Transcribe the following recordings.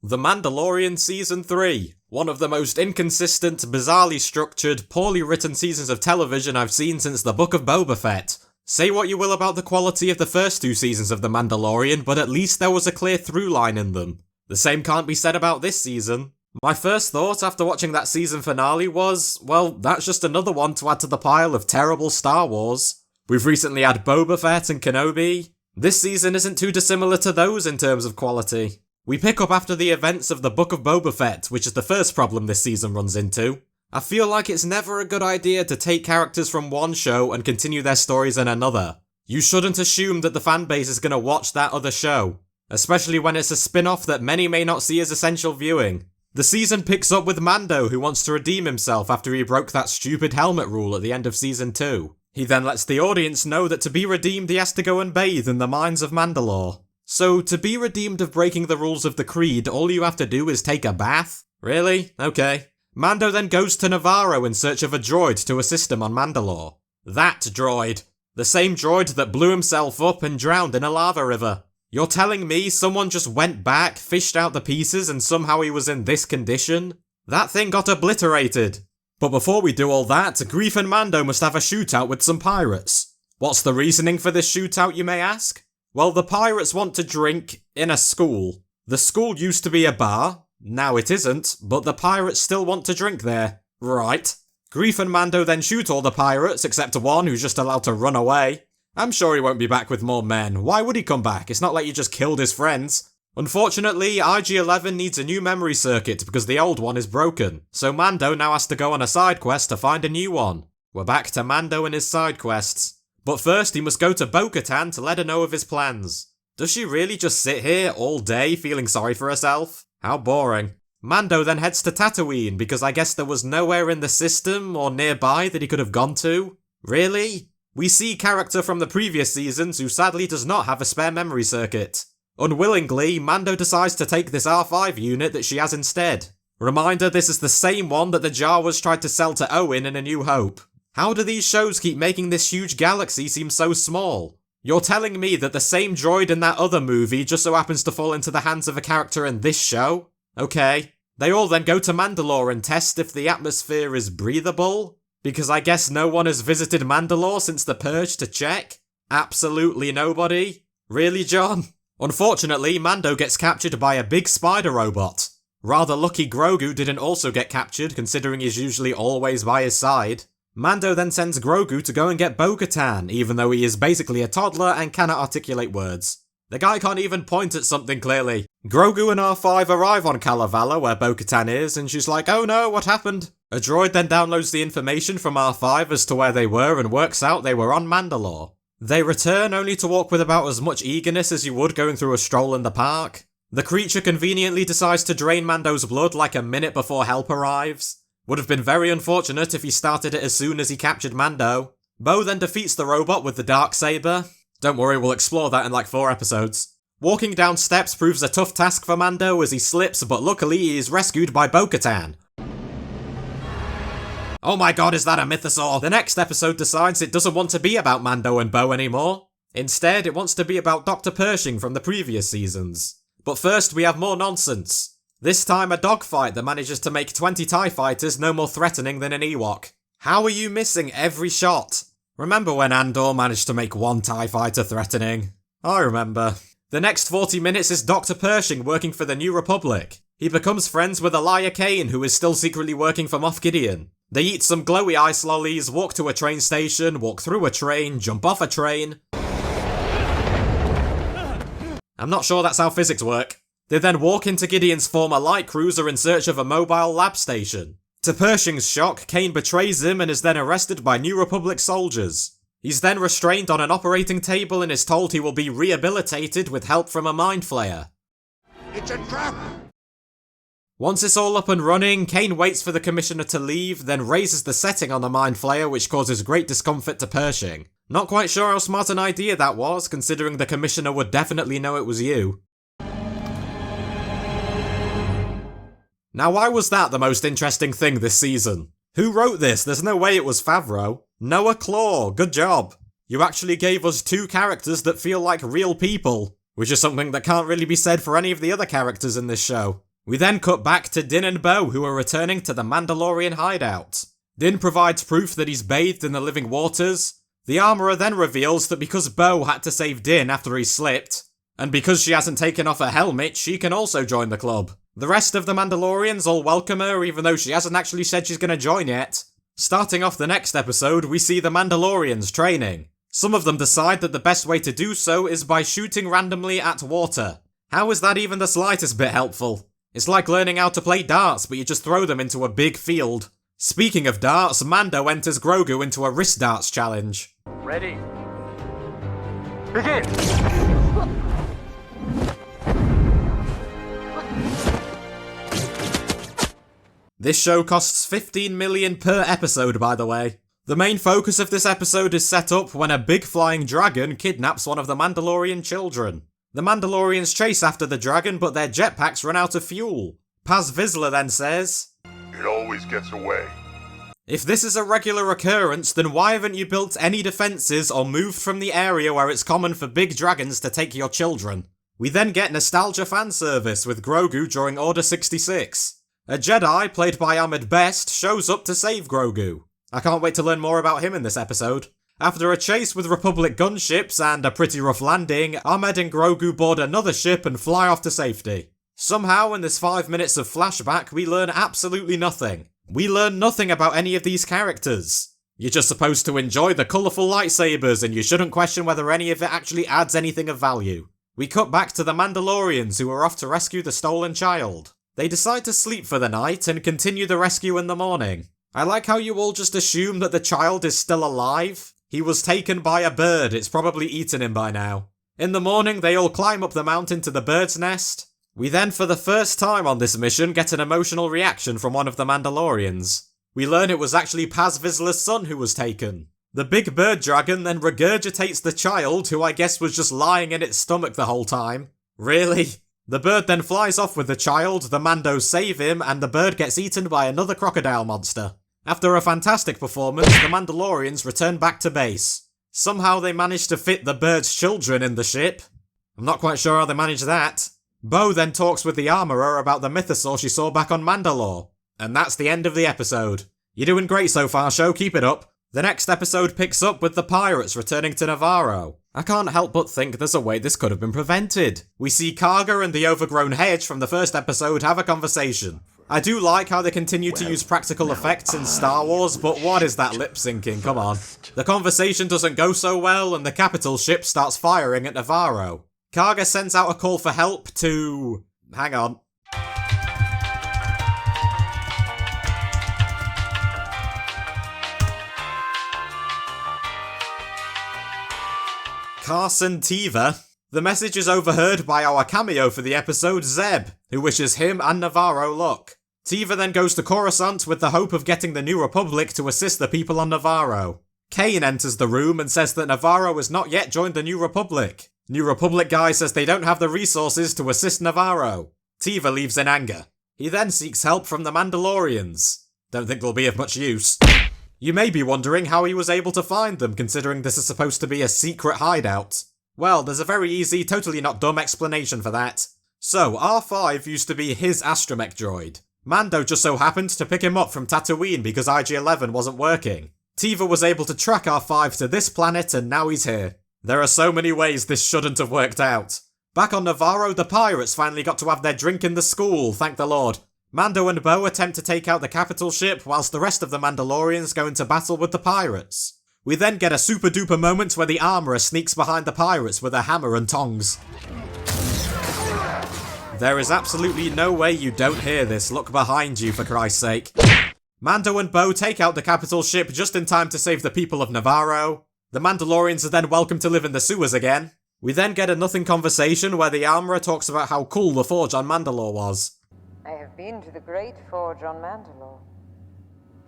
The Mandalorian Season 3, one of the most inconsistent, bizarrely structured, poorly written seasons of television I've seen since the Book of Boba Fett. Say what you will about the quality of the first two seasons of The Mandalorian, but at least there was a clear through line in them. The same can't be said about this season. My first thought after watching that season finale was, well, that's just another one to add to the pile of terrible Star Wars. We've recently had Boba Fett and Kenobi. This season isn't too dissimilar to those in terms of quality. We pick up after the events of the Book of Boba Fett, which is the first problem this season runs into. I feel like it's never a good idea to take characters from one show and continue their stories in another. You shouldn't assume that the fanbase is going to watch that other show, especially when it's a spin-off that many may not see as essential viewing. The season picks up with Mando, who wants to redeem himself after he broke that stupid helmet rule at the end of Season 2. He then lets the audience know that to be redeemed he has to go and bathe in the mines of Mandalore. So, to be redeemed of breaking the rules of the Creed, all you have to do is take a bath? Really? Okay. Mando then goes to Navarro in search of a droid to assist him on Mandalore. That droid. The same droid that blew himself up and drowned in a lava river. You're telling me someone just went back, fished out the pieces, and somehow he was in this condition? That thing got obliterated. But before we do all that, Greef and Mando must have a shootout with some pirates. What's the reasoning for this shootout, you may ask? Well, the pirates want to drink in a school. The school used to be a bar, now it isn't, but the pirates still want to drink there. Right. Greef and Mando then shoot all the pirates, except one who's just allowed to run away. I'm sure he won't be back with more men. Why would he come back? It's not like you just killed his friends. Unfortunately, IG-11 needs a new memory circuit because the old one is broken, so Mando now has to go on a side quest to find a new one. We're back to Mando and his side quests. But first, he must go to Bo-Katan to let her know of his plans. Does she really just sit here all day feeling sorry for herself? How boring. Mando then heads to Tatooine because I guess there was nowhere in the system or nearby that he could have gone to. Really? We see character from the previous seasons who sadly does not have a spare memory circuit. Unwillingly, Mando decides to take this R5 unit that she has instead. Reminder, this is the same one that the Jawas tried to sell to Owen in A New Hope. How do these shows keep making this huge galaxy seem so small? You're telling me that the same droid in that other movie just so happens to fall into the hands of a character in this show? Okay. They all then go to Mandalore and test if the atmosphere is breathable? Because I guess no one has visited Mandalore since the Purge to check? Absolutely nobody? Really, John? Unfortunately, Mando gets captured by a big spider robot. Rather lucky Grogu didn't also get captured, considering he's usually always by his side. Mando then sends Grogu to go and get Bo-Katan, even though he is basically a toddler and cannot articulate words. The guy can't even point at something clearly. Grogu and R5 arrive on Kalevala, where Bo-Katan is, and she's like, oh no, what happened? A droid then downloads the information from R5 as to where they were and works out they were on Mandalore. They return only to walk with about as much eagerness as you would going through a stroll in the park. The creature conveniently decides to drain Mando's blood like a minute before help arrives. Would have been very unfortunate if he started it as soon as he captured Mando. Bo then defeats the robot with the Darksaber. Don't worry, we'll explore that in like 4 episodes. Walking down steps proves a tough task for Mando as he slips, but luckily he is rescued by Bo-Katan. Oh my god, is that a mythosaur? The next episode decides it doesn't want to be about Mando and Bo anymore. Instead, it wants to be about Dr. Pershing from the previous seasons. But first, we have more nonsense. This time a dogfight that manages to make 20 TIE fighters no more threatening than an Ewok. How are you missing every shot? Remember when Andor managed to make one TIE fighter threatening? I remember. The next 40 minutes is Dr. Pershing working for the New Republic. He becomes friends with Elia Kane, who is still secretly working for Moff Gideon. They eat some glowy ice lollies, walk to a train station, walk through a train, jump off a train. I'm not sure that's how physics work. They then walk into Gideon's former light cruiser in search of a mobile lab station. To Pershing's shock, Kane betrays him and is then arrested by New Republic soldiers. He's then restrained on an operating table and is told he will be rehabilitated with help from a mind flayer. It's a trap! Once it's all up and running, Kane waits for the commissioner to leave, then raises the setting on the mind flayer, which causes great discomfort to Pershing. Not quite sure how smart an idea that was, considering the commissioner would definitely know it was you. Now, why was that the most interesting thing this season? Who wrote this? There's no way it was Favreau. Noah Claw, good job. You actually gave us 2 characters that feel like real people, which is something that can't really be said for any of the other characters in this show. We then cut back to Din and Bo, who are returning to the Mandalorian hideout. Din provides proof that he's bathed in the living waters. The armourer then reveals that because Bo had to save Din after he slipped, and because she hasn't taken off her helmet, she can also join the club. The rest of the Mandalorians all welcome her, even though she hasn't actually said she's going to join yet. Starting off the next episode, we see the Mandalorians training. Some of them decide that the best way to do so is by shooting randomly at water. How is that even the slightest bit helpful? It's like learning how to play darts, but you just throw them into a big field. Speaking of darts, Mando enters Grogu into a wrist darts challenge. Ready. Begin! This show costs $15 million per episode, by the way. The main focus of this episode is set up when a big flying dragon kidnaps one of the Mandalorian children. The Mandalorians chase after the dragon, but their jetpacks run out of fuel. Paz Vizsla then says, "It always gets away." If this is a regular occurrence, then why haven't you built any defences or moved from the area where it's common for big dragons to take your children? We then get nostalgia fan service with Grogu during Order 66. A Jedi, played by Ahmed Best, shows up to save Grogu. I can't wait to learn more about him in this episode. After a chase with Republic gunships and a pretty rough landing, Ahmed and Grogu board another ship and fly off to safety. Somehow, in this 5 minutes of flashback, we learn absolutely nothing. We learn nothing about any of these characters. You're just supposed to enjoy the colourful lightsabers, and you shouldn't question whether any of it actually adds anything of value. We cut back to the Mandalorians, who are off to rescue the stolen child. They decide to sleep for the night and continue the rescue in the morning. I like how you all just assume that the child is still alive. He was taken by a bird, it's probably eaten him by now. In the morning, they all climb up the mountain to the bird's nest. We then, for the first time on this mission, get an emotional reaction from one of the Mandalorians. We learn it was actually Paz Vizsla's son who was taken. The big bird dragon then regurgitates the child, who I guess was just lying in its stomach the whole time. Really? The bird then flies off with the child, the Mandos save him, and the bird gets eaten by another crocodile monster. After a fantastic performance, the Mandalorians return back to base. Somehow they manage to fit the bird's children in the ship. I'm not quite sure how they managed that. Bo then talks with the armourer about the mythosaur she saw back on Mandalore. And that's the end of the episode. You're doing great so far, show, keep it up. The next episode picks up with the pirates returning to Navarro. I can't help but think there's a way this could have been prevented. We see Karga and the overgrown hedge from the first episode have a conversation. I do like how they continue to use practical effects in Star Wars, but what is that lip syncing? Come on. The conversation doesn't go so well, and the capital ship starts firing at Navarro. Karga sends out a call for help to... hang on. Carson Teva. The message is overheard by our cameo for the episode, Zeb, who wishes him and Navarro luck. Teva then goes to Coruscant with the hope of getting the New Republic to assist the people on Navarro. Kane enters the room and says that Navarro has not yet joined the New Republic. New Republic guy says they don't have the resources to assist Navarro. Teva leaves in anger. He then seeks help from the Mandalorians. Don't think they'll be of much use. You may be wondering how he was able to find them, considering this is supposed to be a secret hideout. Well, there's a very easy, totally not dumb explanation for that. So, R5 used to be his astromech droid. Mando just so happened to pick him up from Tatooine because IG-11 wasn't working. Teva was able to track R5 to this planet and now he's here. There are so many ways this shouldn't have worked out. Back on Navarro, the pirates finally got to have their drink in the school, thank the Lord. Mando and Bo attempt to take out the capital ship whilst the rest of the Mandalorians go into battle with the pirates. We then get a super duper moment where the armourer sneaks behind the pirates with a hammer and tongs. There is absolutely no way you don't hear this, look behind you for Christ's sake. Mando and Bo take out the capital ship just in time to save the people of Navarro. The Mandalorians are then welcome to live in the sewers again. We then get a nothing conversation where the armourer talks about how cool the forge on Mandalore was. I have been to the great forge on Mandalore.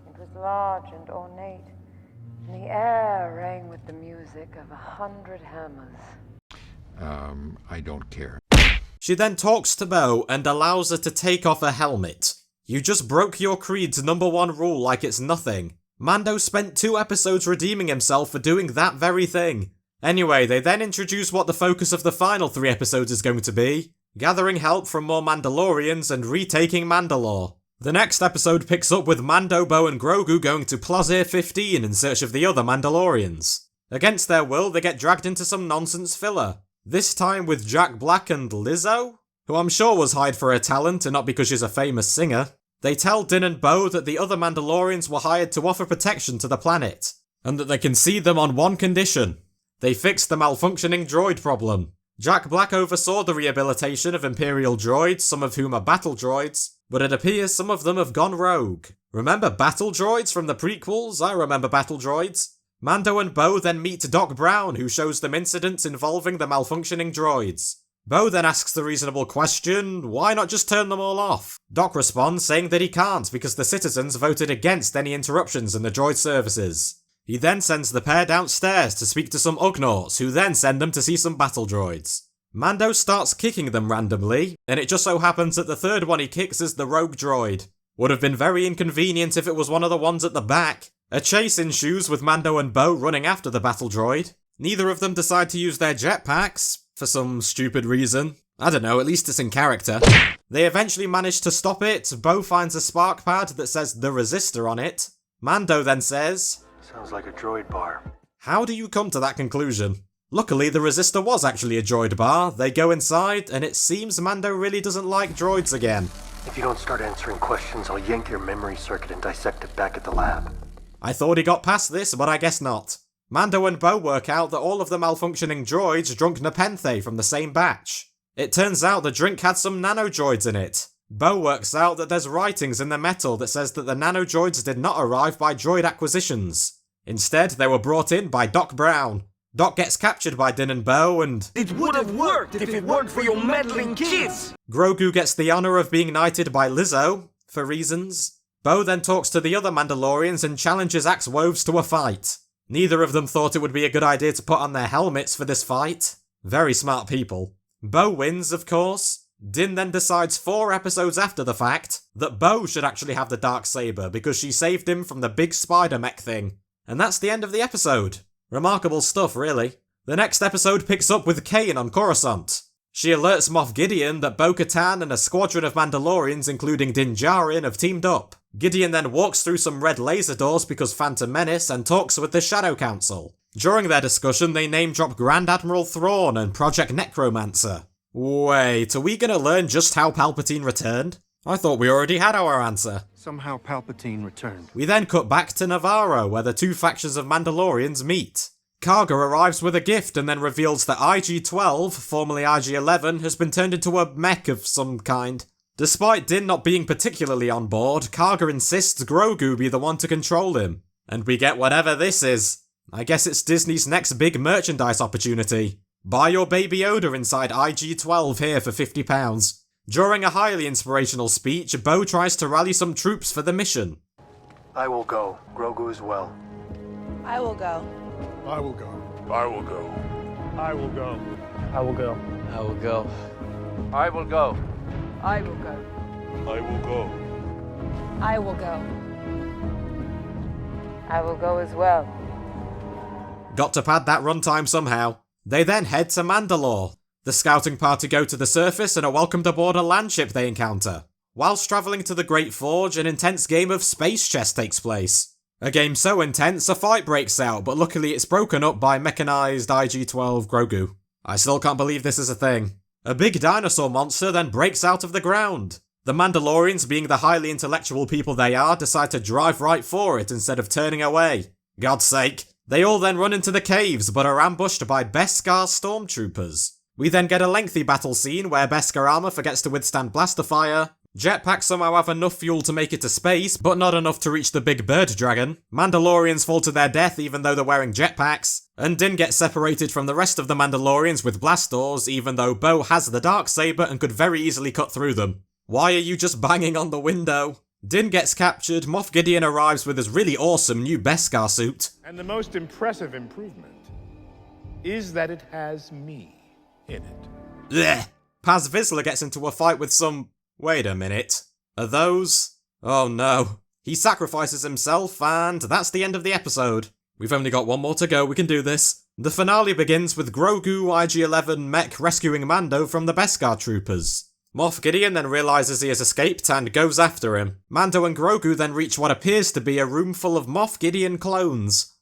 It was large and ornate, and the air rang with the music of 100 hammers. I don't care. She then talks to Bo and allows her to take off her helmet. You just broke your creed's #1 rule like it's nothing. Mando spent 2 episodes redeeming himself for doing that very thing. Anyway, they then introduce what the focus of the final 3 episodes is going to be. gathering help from more Mandalorians and retaking Mandalore. The next episode picks up with Mando, Bo and Grogu going to Plazir 15 in search of the other Mandalorians. Against their will, they get dragged into some nonsense filler. This time with Jack Black and Lizzo, who I'm sure was hired for her talent and not because she's a famous singer. They tell Din and Bo that the other Mandalorians were hired to offer protection to the planet, and that they can see them on one condition. They fix the malfunctioning droid problem. Jack Black oversaw the rehabilitation of Imperial droids, some of whom are battle droids, but it appears some of them have gone rogue. Remember battle droids from the prequels? I remember battle droids. Mando and Bo then meet Doc Brown, who shows them incidents involving the malfunctioning droids. Bo then asks the reasonable question, why not just turn them all off? Doc responds saying that he can't because the citizens voted against any interruptions in the droid services. He then sends the pair downstairs to speak to some Ugnaughts, who then send them to see some battle droids. Mando starts kicking them randomly, and it just so happens that the third one he kicks is the rogue droid. Would have been very inconvenient if it was one of the ones at the back. A chase ensues with Mando and Bo running after the battle droid. Neither of them decide to use their jetpacks, for some stupid reason. I don't know, at least it's in character. They eventually manage to stop it. Bo finds a spark pad that says The Resistor on it. Mando then says, "Sounds like a droid bar." How do you come to that conclusion? Luckily, the Resistor was actually a droid bar. They go inside, and it seems Mando really doesn't like droids again. "If you don't start answering questions, I'll yank your memory circuit and dissect it back at the lab." I thought he got past this, but I guess not. Mando and Bo work out that all of the malfunctioning droids drunk Nepenthe from the same batch. It turns out the drink had some nanodroids in it. Bo works out that there's writings in the metal that says that the nanodroids did not arrive by droid acquisitions. Instead, they were brought in by Doc Brown. Doc gets captured by Din and Bo, and It would have worked if it weren't for your meddling kids! Grogu gets the honour of being knighted by Lizzo, for reasons. Bo then talks to the other Mandalorians and challenges Axe Woves to a fight. Neither of them thought it would be a good idea to put on their helmets for this fight. Very smart people. Bo wins, of course. Din then decides 4 episodes after the fact that Bo should actually have the Darksaber because she saved him from the big spider mech thing. And that's the end of the episode. Remarkable stuff, really. The next episode picks up with Kain on Coruscant. She alerts Moff Gideon that Bo-Katan and a squadron of Mandalorians, including Din Djarin, have teamed up. Gideon then walks through some red laser doors because Phantom Menace and talks with the Shadow Council. During their discussion, they name-drop Grand Admiral Thrawn and Project Necromancer. Wait, are we gonna learn just how Palpatine returned? I thought we already had our answer. Somehow Palpatine returned. We then cut back to Navarro, where the two factions of Mandalorians meet. Karga arrives with a gift and then reveals that IG-12, formerly IG-11, has been turned into a mech of some kind. Despite Din not being particularly on board, Karga insists Grogu be the one to control him. And we get whatever this is. I guess it's Disney's next big merchandise opportunity. Buy your Baby Yoda inside IG-12 here for £50. During a highly inspirational speech, Bo tries to rally some troops for the mission. "I will go. Grogu as well." I will go. I will go. I will go. I will go. I will go. I will go. I will go. I will go. I will go. I will go. I will go as well. Got to pad that runtime somehow. They then head to Mandalore. The scouting party go to the surface and are welcomed aboard a landship they encounter. Whilst travelling to the Great Forge, an intense game of space chess takes place. A game so intense, a fight breaks out, but luckily it's broken up by mechanised IG-12 Grogu. I still can't believe this is a thing. A big dinosaur monster then breaks out of the ground. The Mandalorians, being the highly intellectual people they are, decide to drive right for it instead of turning away. God's sake. They all then run into the caves, but are ambushed by Beskar stormtroopers. We then get a lengthy battle scene where Beskar armor forgets to withstand blaster fire. Jetpacks somehow have enough fuel to make it to space, but not enough to reach the big bird dragon. Mandalorians fall to their death even though they're wearing jetpacks. And Din gets separated from the rest of the Mandalorians with blast doors, even though Bo has the Darksaber and could very easily cut through them. Why are you just banging on the window? Din gets captured, Moff Gideon arrives with his really awesome new Beskar suit. And the most impressive improvement is that it has me in it. Blech. Paz Vizsla gets into a fight with some... Wait a minute. Are those... Oh no. He sacrifices himself, and that's the end of the episode. We've only got one more to go, we can do this. The finale begins with Grogu IG-11 mech rescuing Mando from the Beskar troopers. Moff Gideon then realises he has escaped and goes after him. Mando and Grogu then reach what appears to be a room full of Moff Gideon clones.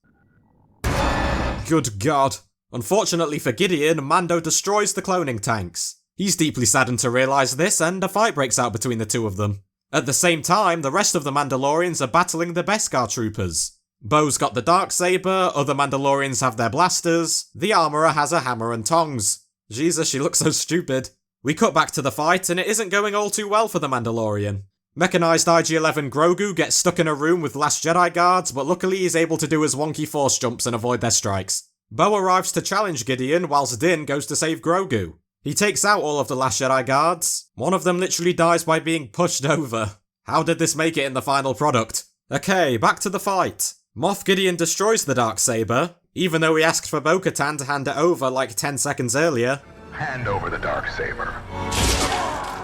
Good God. Unfortunately for Gideon, Mando destroys the cloning tanks. He's deeply saddened to realise this, and a fight breaks out between the two of them. At the same time, the rest of the Mandalorians are battling the Beskar troopers. Bo's got the Darksaber, other Mandalorians have their blasters, the Armourer has a hammer and tongs. Jesus, she looks so stupid. We cut back to the fight, and it isn't going all too well for the Mandalorian. Mechanised IG-11 Grogu gets stuck in a room with Last Jedi guards, but luckily he's able to do his wonky force jumps and avoid their strikes. Bo arrives to challenge Gideon, whilst Din goes to save Grogu. He takes out all of the Last Jedi guards. One of them literally dies by being pushed over. How did this make it in the final product? Okay, back to the fight. Moff Gideon destroys the Darksaber, even though he asked for Bo-Katan to hand it over like 10 seconds earlier. Hand over the Darksaber.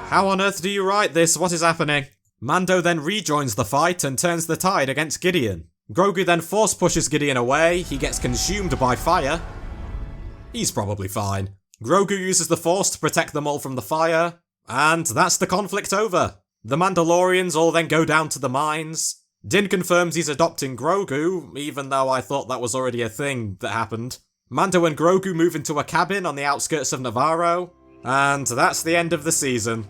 How on earth do you write this? What is happening? Mando then rejoins the fight and turns the tide against Gideon. Grogu then force pushes Gideon away, he gets consumed by fire. He's probably fine. Grogu uses the Force to protect them all from the fire, and that's the conflict over. The Mandalorians all then go down to the mines. Din confirms he's adopting Grogu, even though I thought that was already a thing that happened. Mando and Grogu move into a cabin on the outskirts of Navarro, and that's the end of the season.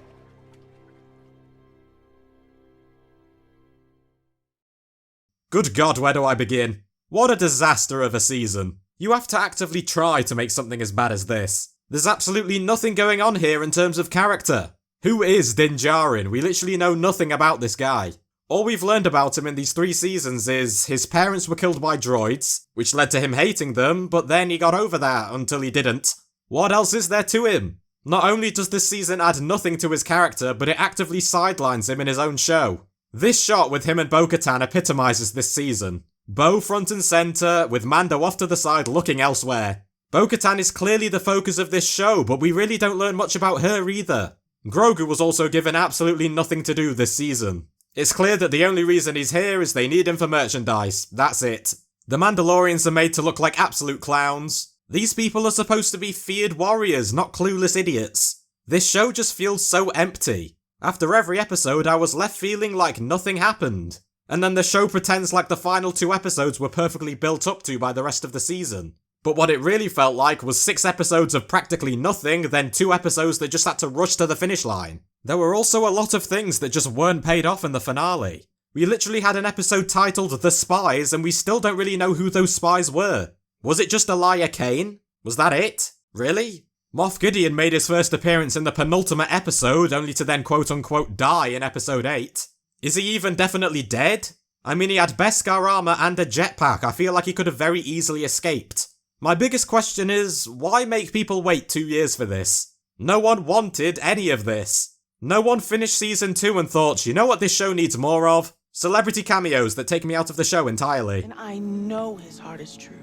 Good God, where do I begin? What a disaster of a season. You have to actively try to make something as bad as this. There's absolutely nothing going on here in terms of character. Who is Din Djarin? We literally know nothing about this guy. All we've learned about him in these 3 seasons is his parents were killed by droids, which led to him hating them, but then he got over that until he didn't. What else is there to him? Not only does this season add nothing to his character, but it actively sidelines him in his own show. This shot with him and Bo-Katan epitomizes this season. Bo front and center, with Mando off to the side looking elsewhere. Bo-Katan is clearly the focus of this show, but we really don't learn much about her either. Grogu was also given absolutely nothing to do this season. It's clear that the only reason he's here is they need him for merchandise. That's it. The Mandalorians are made to look like absolute clowns. These people are supposed to be feared warriors, not clueless idiots. This show just feels so empty. After every episode, I was left feeling like nothing happened. And then the show pretends like the final 2 episodes were perfectly built up to by the rest of the season. But what it really felt like was 6 episodes of practically nothing, then 2 episodes that just had to rush to the finish line. There were also a lot of things that just weren't paid off in the finale. We literally had an episode titled The Spies, and we still don't really know who those spies were. Was it just Elia Kane? Was that it? Really? Moff Gideon made his first appearance in the penultimate episode, only to then quote-unquote die in episode 8. Is he even definitely dead? I mean, he had Beskar armor and a jetpack. I feel like he could have very easily escaped. My biggest question is, why make people wait 2 years for this? No one wanted any of this. No one finished season 2 and thought, you know what this show needs more of? Celebrity cameos that take me out of the show entirely. And I know his heart is true.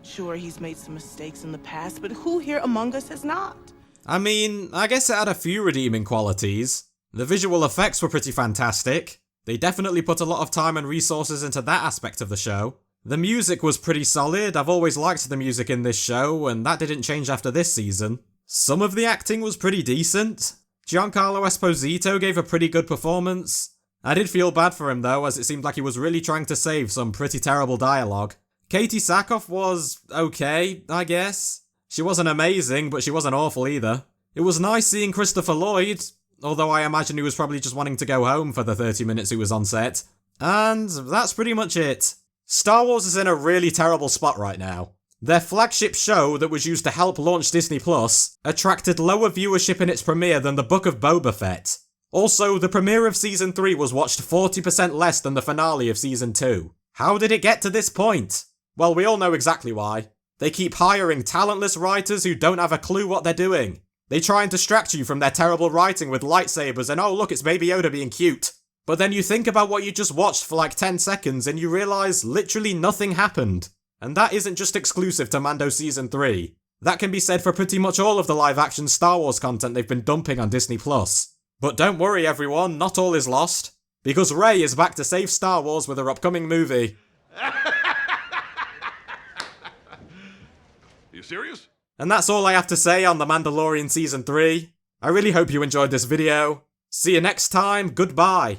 Sure, he's made some mistakes in the past, but who here among us has not? I mean, I guess it had a few redeeming qualities. The visual effects were pretty fantastic. They definitely put a lot of time and resources into that aspect of the show. The music was pretty solid. I've always liked the music in this show, and that didn't change after this season. Some of the acting was pretty decent. Giancarlo Esposito gave a pretty good performance. I did feel bad for him though, as it seemed like he was really trying to save some pretty terrible dialogue. Katie Sackhoff was okay, I guess. She wasn't amazing, but she wasn't awful either. It was nice seeing Christopher Lloyd, although I imagine he was probably just wanting to go home for the 30 minutes he was on set. And that's pretty much it. Star Wars is in a really terrible spot right now. Their flagship show that was used to help launch Disney Plus attracted lower viewership in its premiere than the Book of Boba Fett. Also, the premiere of Season 3 was watched 40% less than the finale of Season 2. How did it get to this point? Well, we all know exactly why. They keep hiring talentless writers who don't have a clue what they're doing. They try and distract you from their terrible writing with lightsabers and oh look, it's Baby Yoda being cute. But then you think about what you just watched for like 10 seconds and you realise literally nothing happened. And that isn't just exclusive to Mando Season 3. That can be said for pretty much all of the live-action Star Wars content they've been dumping on Disney+. But don't worry everyone, not all is lost. Because Rey is back to save Star Wars with her upcoming movie. You serious? And that's all I have to say on The Mandalorian Season 3. I really hope you enjoyed this video. See you next time, goodbye.